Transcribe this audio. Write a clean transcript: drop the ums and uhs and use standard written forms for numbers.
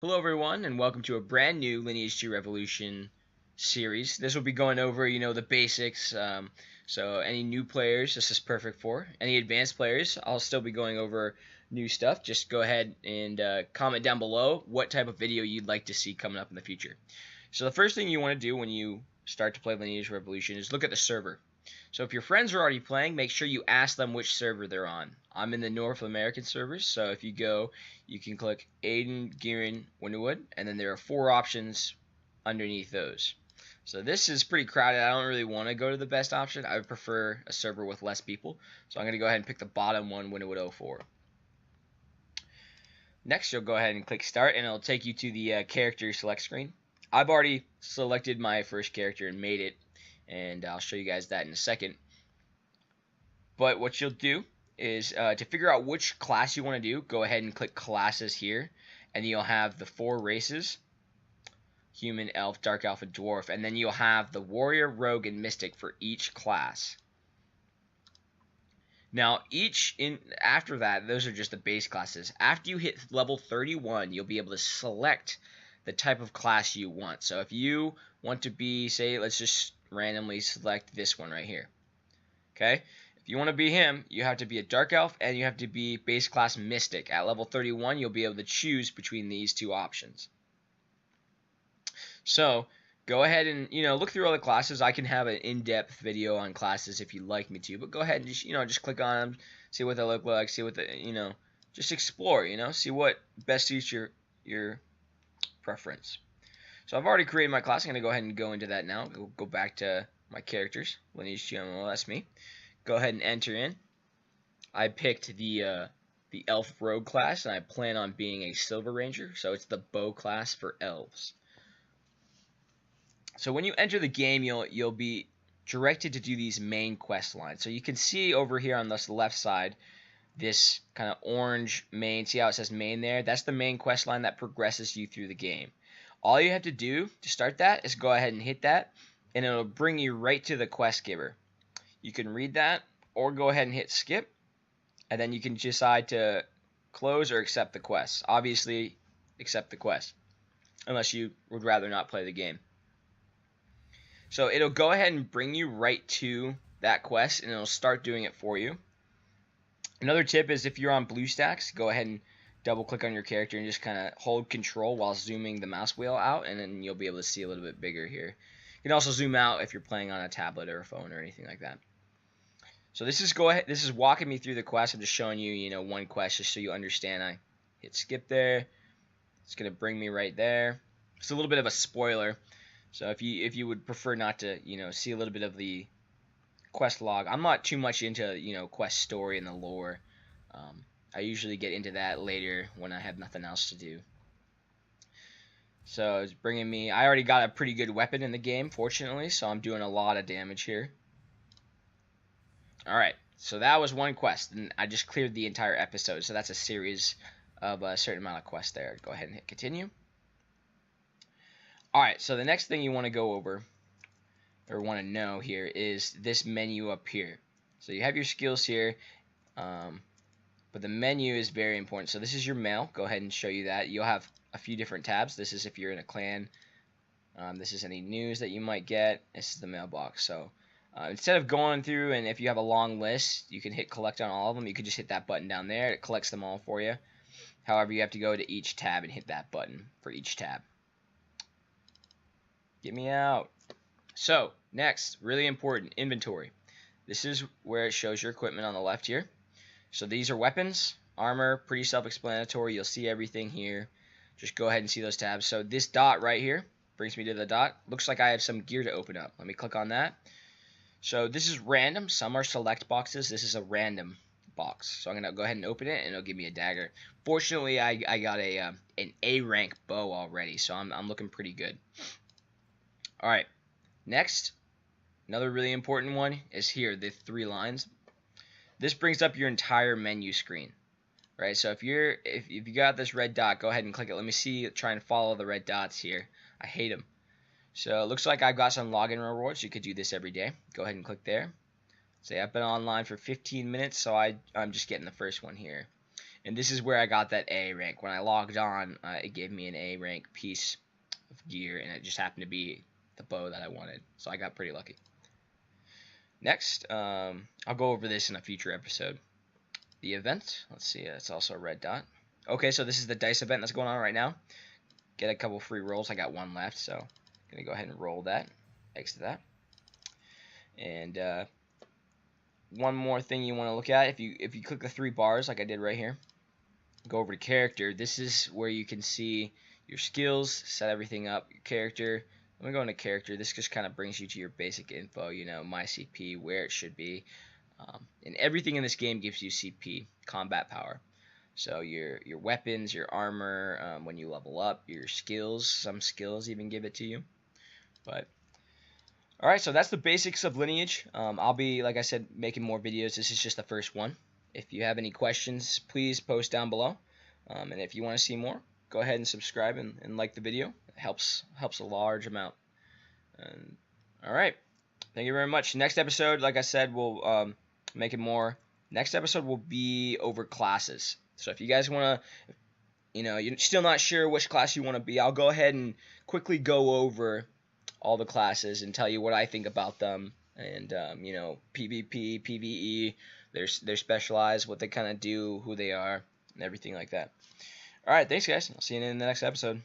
Hello everyone and welcome to a brand new Lineage 2 Revolution series. This will be going over, the basics. So any new players, this is perfect for. Any advanced players, I'll still be going over new stuff. Just go ahead and comment down below what type of video you'd like to see coming up in the future. So the first thing you want to do when you start to play Lineage Revolution is look at the server. So if your friends are already playing, make sure you ask them which server they're on. I'm in the North American servers, so if you go, you can click Aiden, Gearin, Winterwood, and then there are 4 options underneath those. So this is pretty crowded. I don't really want to go to the best option. I would prefer a server with less people. So I'm going to go ahead and pick the bottom one, Winterwood 04. Next, you'll go ahead and click Start, and it'll take you to the character select screen. I've already selected my first character and made it, and I'll show you guys that in a second. But what you'll do is to figure out which class you want to do, go ahead and click Classes here, and you'll have the 4 races: Human, Elf, Dark Elf, and Dwarf, and then you'll have the Warrior, Rogue, and Mystic for each class. Now, after that, those are just the base classes. After you hit level 31, you'll be able to select the type of class you want. So if you want to be, say, let's just randomly select this one right here. Okay? If you want to be him, you have to be a Dark Elf and you have to be base class Mystic. At level 31, you'll be able to choose between these 2 options. So go ahead and look through all the classes. I can have an in-depth video on classes if you'd like me to, but go ahead and just click on them, see what they look like, see what just explore, see what best suits your preference. So I've already created my class. I'm going to go ahead and go into that now. Go back to my characters, Lineage GMO, that's me. Go ahead and enter in. I picked the Elf Rogue class, and I plan on being a Silver Ranger, so it's the bow class for elves. So when you enter the game, you'll be directed to do these main quest lines. So you can see over here on this left side, this kind of orange main. See how it says main there? That's the main quest line that progresses you through the game. All you have to do to start that is go ahead and hit that, and it'll bring you right to the quest giver. You can read that, or go ahead and hit skip, and then you can decide to close or accept the quest. Obviously, accept the quest, unless you would rather not play the game. So it'll go ahead and bring you right to that quest, and it'll start doing it for you. Another tip is if you're on BlueStacks, go ahead and double click on your character and just kind of hold control while zooming the mouse wheel out, and then you'll be able to see a little bit bigger here. You can also zoom out if you're playing on a tablet or a phone or anything like that. So this is walking me through the quest. I'm just showing you, one quest just so you understand. I hit skip there. It's gonna bring me right there. It's a little bit of a spoiler. So if you would prefer not to, see a little bit of the quest log, I'm not too much into, quest story and the lore. I usually get into that later when I have nothing else to do. So it's bringing me, I already got a pretty good weapon in the game, fortunately, so I'm doing a lot of damage here. Alright, so that was one quest, and I just cleared the entire episode, so that's a series of a certain amount of quests there. Go ahead and hit continue. Alright, so the next thing you want to go over, or want to know here, is this menu up here. So you have your skills here, but the menu is very important. So this is your mail. Go ahead and show you that. You'll have a few different tabs. This is if you're in a clan. This is any news that you might get. This is the mailbox. So instead of going through, and if you have a long list, you can hit collect on all of them. You can just hit that button down there. It collects them all for you. However, you have to go to each tab and hit that button for each tab. Get me out. So, next, really important, inventory. This is where it shows your equipment on the left here. So these are weapons, armor, pretty self-explanatory. You'll see everything here. Just go ahead and see those tabs. So this dot right here brings me to the dot. Looks like I have some gear to open up. Let me click on that. So this is random. Some are select boxes. This is a random box. So I'm going to go ahead and open it, and it'll give me a dagger. Fortunately, I got an A rank bow already, so I'm looking pretty good. Alright, next, another really important one is here, the 3 lines. This brings up your entire menu screen, right? So if you got this red dot, go ahead and click it. Let me see, try and follow the red dots here. I hate them. So it looks like I've got some login rewards. You could do this every day. Go ahead and click there. Say I've been online for 15 minutes, so I'm just getting the first one here. And this is where I got that A rank. When I logged on, it gave me an A rank piece of gear, and it just happened to be the bow that I wanted. So I got pretty lucky. Next, I'll go over this in a future episode. The event, let's see, it's also a red dot. Okay, so this is the dice event that's going on right now. Get a couple free rolls. I got one left, so I'm going to go ahead and roll that. Exit that. And one more thing you want to look at, if you click the 3 bars like I did right here, go over to character. This is where you can see your skills, set everything up, your character. I'm going to go into character. This just kind of brings you to your basic info, you know, my CP, where it should be. And everything in this game gives you CP, combat power. So your weapons, your armor, when you level up, your skills, some skills even give it to you. But alright, so that's the basics of Lineage. I'll be, like I said, making more videos. This is just the first one. If you have any questions, please post down below. And if you want to see more, go ahead and subscribe and like the video. It helps a large amount. And alright, thank you very much. Next episode, like I said, we'll make it more. Next episode will be over classes. So if you guys want to, you know, you're still not sure which class you want to be, I'll go ahead and quickly go over all the classes and tell you what I think about them. And, you know, PvP, PvE, they're specialized, what they kind of do, who they are, and everything like that. Alright, thanks guys. I'll see you in the next episode.